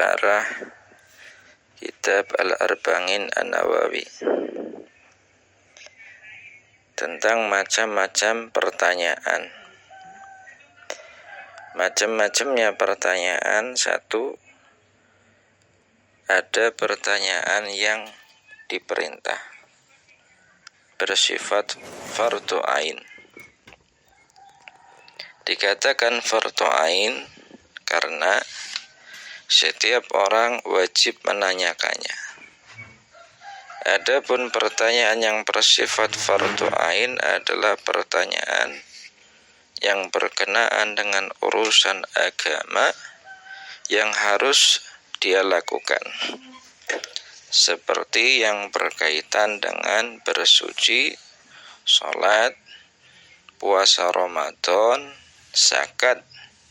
Ibarah Kitab Al-Arba'in An-Nawawi tentang macam-macam pertanyaan. Macam-macamnya pertanyaan. Satu, ada pertanyaan yang diperintah bersifat fardhu ain. Dikatakan fardhu ain karena setiap orang wajib menanyakannya. Adapun pertanyaan yang bersifat fardhu ain adalah pertanyaan yang berkenaan dengan urusan agama yang harus dia lakukan, seperti yang berkaitan dengan bersuci, sholat, puasa Ramadan, zakat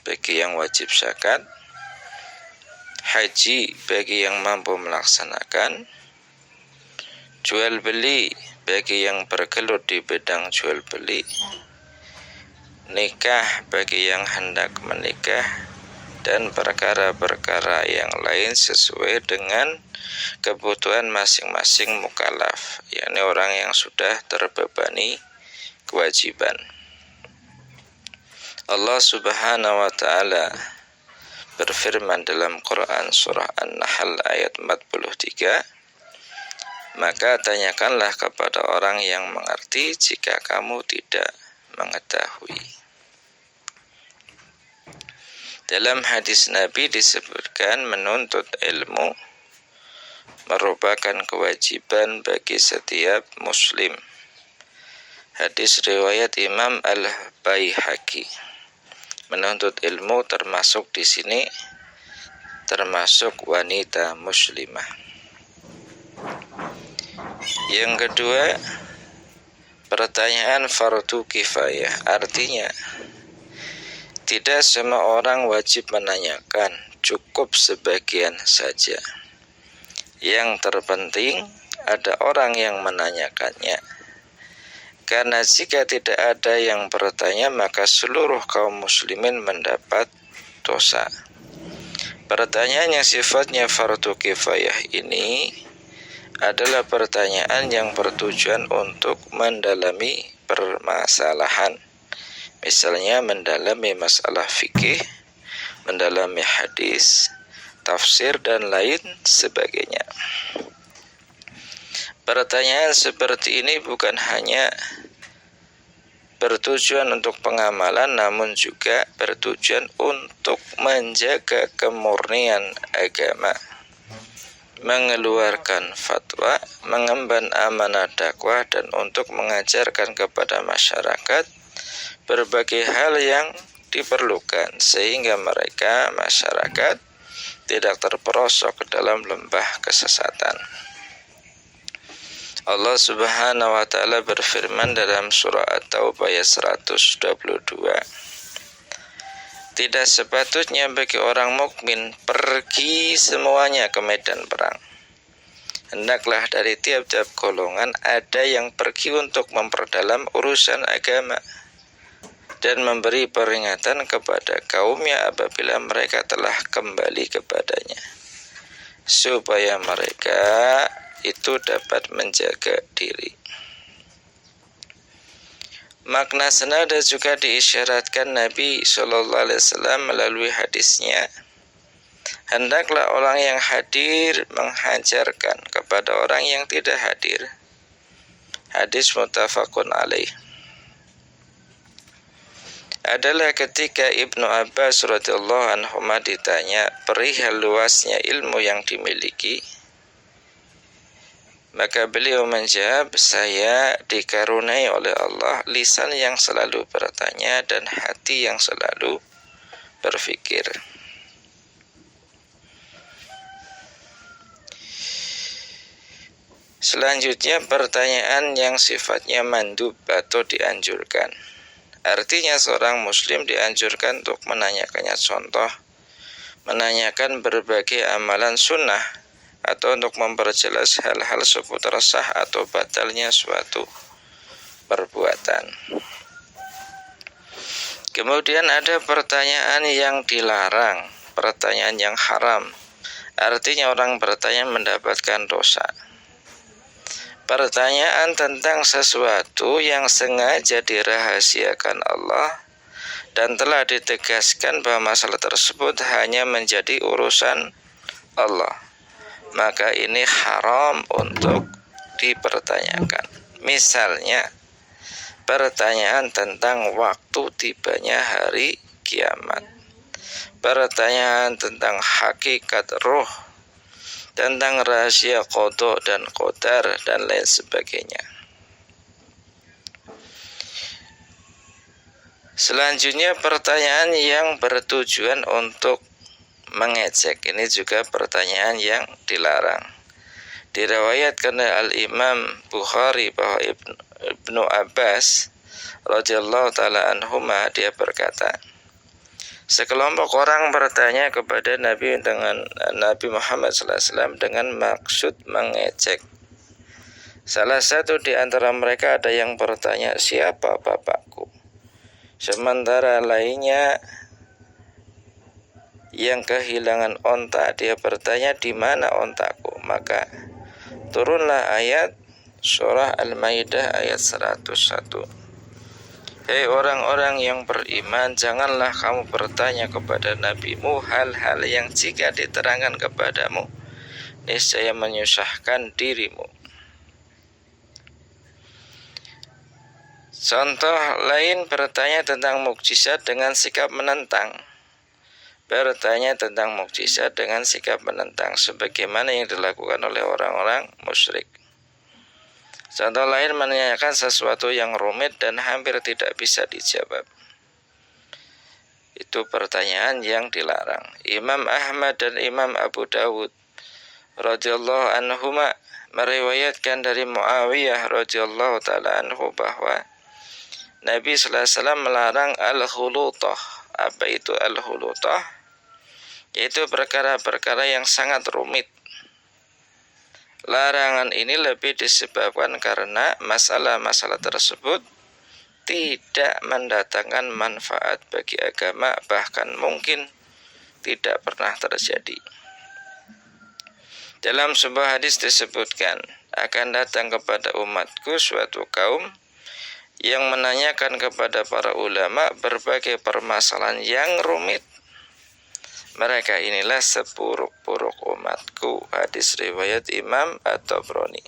bagi yang wajib zakat, haji bagi yang mampu melaksanakan, jual beli bagi yang bergelut di bidang jual beli, nikah bagi yang hendak menikah, dan perkara-perkara yang lain sesuai dengan kebutuhan masing-masing mukallaf, yakni orang yang sudah terbebani kewajiban. Allah Subhanahu wa ta'ala berfirman dalam Quran surah An-Nahl ayat 43, maka tanyakanlah kepada orang yang mengerti jika kamu tidak mengetahui. Dalam hadis Nabi disebutkan menuntut ilmu merupakan kewajiban bagi setiap muslim. Hadis riwayat Imam Al-Baihaqi. Menuntut ilmu termasuk di sini termasuk wanita muslimah. Yang kedua, pertanyaan fardu kifayah, artinya tidak semua orang wajib menanyakan, cukup sebagian saja. Yang terpenting ada orang yang menanyakannya. Karena jika tidak ada yang bertanya, maka seluruh kaum muslimin mendapat dosa. Pertanyaan yang sifatnya fardu kifayah ini adalah pertanyaan yang bertujuan untuk mendalami permasalahan. Misalnya mendalami masalah fikih, mendalami hadis, tafsir, dan lain sebagainya. Pertanyaan seperti ini bukan hanya bertujuan untuk pengamalan, namun juga bertujuan untuk menjaga kemurnian agama, mengeluarkan fatwa, mengemban amanah dakwah, dan untuk mengajarkan kepada masyarakat berbagai hal yang diperlukan sehingga mereka, masyarakat, tidak terperosok ke dalam lembah kesesatan. Allah Subhanahu wa ta'ala berfirman dalam surah At-Taubah ayat 122, tidak sepatutnya bagi orang mukmin pergi semuanya ke medan perang. Hendaklah dari tiap-tiap golongan ada yang pergi untuk memperdalam urusan agama dan memberi peringatan kepada kaumnya apabila mereka telah kembali kepadanya, supaya mereka itu dapat menjaga diri. Makna senada juga diisyaratkan Nabi SAW melalui hadisnya, hendaklah orang yang hadir menghajarkan kepada orang yang tidak hadir. Hadis muttafaqun alaih. Adalah ketika Ibnu Abbas radhiyallahu anhu ditanya perihal luasnya ilmu yang dimiliki, maka beliau menjawab, saya dikaruniai oleh Allah lisan yang selalu bertanya dan hati yang selalu berfikir. Selanjutnya pertanyaan yang sifatnya mandub atau dianjurkan. Artinya seorang muslim dianjurkan untuk menanyakannya, contoh menanyakan berbagai amalan sunnah atau untuk memperjelas hal-hal seputar sah atau batalnya suatu perbuatan. Kemudian ada pertanyaan yang dilarang, pertanyaan yang haram. Artinya orang bertanya mendapatkan dosa. Pertanyaan tentang sesuatu yang sengaja dirahasiakan Allah dan telah ditegaskan bahwa masalah tersebut hanya menjadi urusan Allah, maka ini haram untuk dipertanyakan. Misalnya, pertanyaan tentang waktu tibanya hari kiamat, pertanyaan tentang hakikat ruh, tentang rahasia qada dan qadar, dan lain sebagainya. Selanjutnya, pertanyaan yang bertujuan untuk mengejek. Ini juga pertanyaan yang dilarang. Diriwayatkan oleh Al-Imam Bukhari bahwa Ibnu Abbas radhiyallahu taala anhuma, dia berkata, sekelompok orang bertanya kepada Nabi Muhammad SAW dengan maksud mengejek. Salah satu di antara mereka ada yang bertanya, siapa bapakku? Sementara lainnya yang kehilangan onta, dia bertanya, di mana ontaku? Maka turunlah ayat surah Al-Maidah ayat 101. Hei orang-orang yang beriman, janganlah kamu bertanya kepada nabimu hal-hal yang jika diterangkan kepadamu niscaya menyusahkan dirimu. Contoh lain, bertanya tentang mukjizat dengan sikap menentang. Bertanya tentang mukjizat dengan sikap menentang, sebagaimana yang dilakukan oleh orang-orang musyrik. Contoh lain, menanyakan sesuatu yang rumit dan hampir tidak bisa dijawab. Itu pertanyaan yang dilarang. Imam Ahmad dan Imam Abu Dawud radhiyallahu anhuma meriwayatkan dari Muawiyah radhiyallahu taala anhu bahwa Nabi sallallahu alaihi wasallam melarang al-khulutah. Apa itu al-khulutah? Yaitu perkara-perkara yang sangat rumit. Larangan ini lebih disebabkan karena masalah-masalah tersebut tidak mendatangkan manfaat bagi agama, bahkan mungkin tidak pernah terjadi. Dalam sebuah hadis disebutkan, akan datang kepada umatku suatu kaum yang menanyakan kepada para ulama berbagai permasalahan yang rumit. Mereka inilah seburuk-buruk umatku. Hadis riwayat Imam At-Tabrani.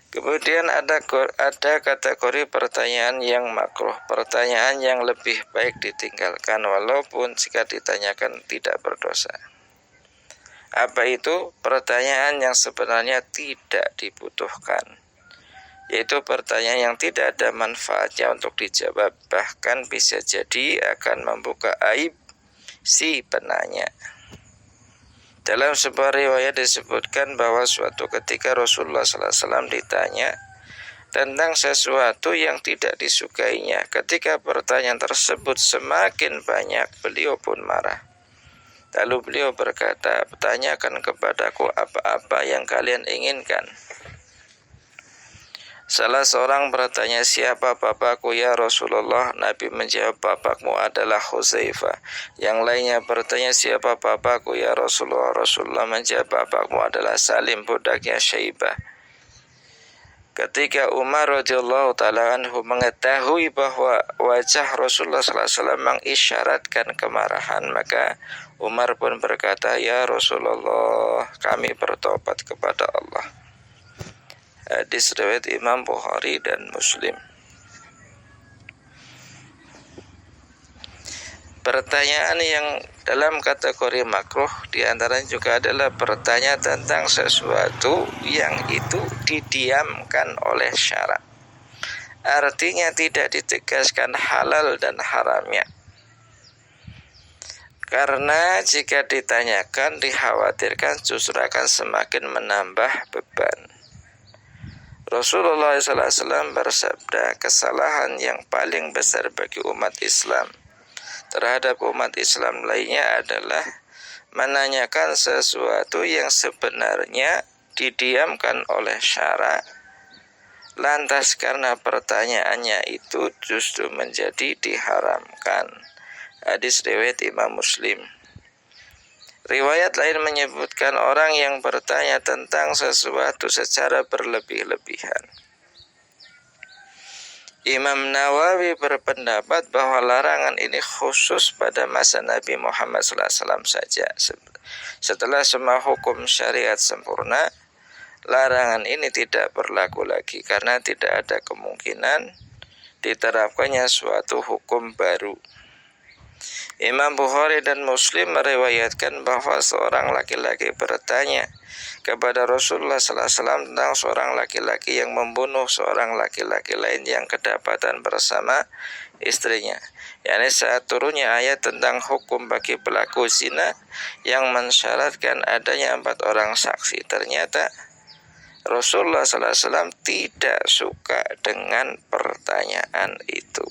Kemudian ada kategori pertanyaan yang makruh, pertanyaan yang lebih baik ditinggalkan walaupun jika ditanyakan tidak berdosa. Apa itu? Pertanyaan yang sebenarnya tidak dibutuhkan, yaitu pertanyaan yang tidak ada manfaatnya untuk dijawab, bahkan bisa jadi akan membuka aib si penanya. Dalam sebuah riwayat disebutkan bahwa suatu ketika Rasulullah SAW ditanya tentang sesuatu yang tidak disukainya. Ketika pertanyaan tersebut semakin banyak, beliau pun marah. Lalu beliau berkata, tanyakan kepadaku apa-apa yang kalian inginkan. Salah seorang bertanya, siapa bapakku ya Rasulullah? Nabi menjawab, bapakmu adalah Huzaifah. Yang lainnya bertanya, siapa bapakku ya Rasulullah? Rasulullah menjawab, bapakmu adalah Salim, budaknya Syaibah. Ketika Umar radhiyallahu taala anhu mengetahui bahwa wajah Rasulullah SAW mengisyaratkan kemarahan, maka Umar pun berkata, ya Rasulullah, kami bertobat kepada Allah. Hadis riwayat Imam Bukhari dan Muslim. Pertanyaan yang dalam kategori makruh diantaranya juga adalah bertanya tentang sesuatu yang itu didiamkan oleh syarak. Artinya tidak ditegaskan halal dan haramnya. Karena jika ditanyakan dikhawatirkan justru akan semakin menambah beban. Rasulullah SAW bersabda, kesalahan yang paling besar bagi umat Islam terhadap umat Islam lainnya adalah menanyakan sesuatu yang sebenarnya didiamkan oleh syarak, lantas karena pertanyaannya itu justru menjadi diharamkan. Hadis riwayat Imam Muslim. Riwayat lain menyebutkan orang yang bertanya tentang sesuatu secara berlebih-lebihan. Imam Nawawi berpendapat bahwa larangan ini khusus pada masa Nabi Muhammad SAW saja. Setelah semua hukum syariat sempurna, larangan ini tidak berlaku lagi karena tidak ada kemungkinan diterapkannya suatu hukum baru. Imam Bukhari dan Muslim meriwayatkan bahwa seorang laki-laki bertanya kepada Rasulullah SAW tentang seorang laki-laki yang membunuh seorang laki-laki lain yang kedapatan bersama istrinya, yakni saat turunnya ayat tentang hukum bagi pelaku zina yang mensyaratkan adanya 4 orang saksi. Ternyata Rasulullah SAW tidak suka dengan pertanyaan itu.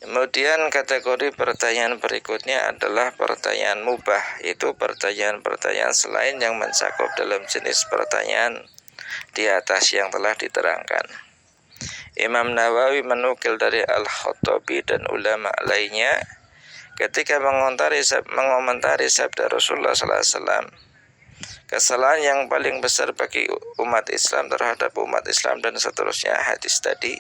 Kemudian kategori pertanyaan berikutnya adalah pertanyaan mubah, yaitu pertanyaan-pertanyaan selain yang mencakup dalam jenis pertanyaan di atas yang telah diterangkan. Imam Nawawi menukil dari Al-Khattabi dan ulama lainnya ketika mengomentari sabda Rasulullah SAW, kesalahan yang paling besar bagi umat Islam terhadap umat Islam dan seterusnya hadis tadi.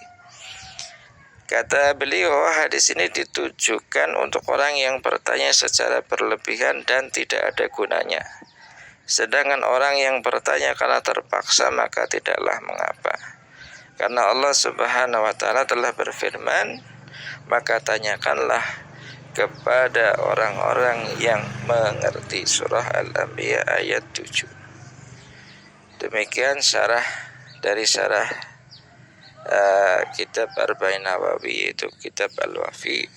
Kata beliau, hadis ini ditujukan untuk orang yang bertanya secara berlebihan dan tidak ada gunanya. Sedangkan orang yang bertanya karena terpaksa maka tidaklah mengapa. Karena Allah Subhanahu wa taala telah berfirman, maka tanyakanlah kepada orang-orang yang mengerti. Surah Al-Anbiya ayat 7. Demikian syarah dari syarah kitab Arba'in Nawawi, yaitu kitab Al-Wafi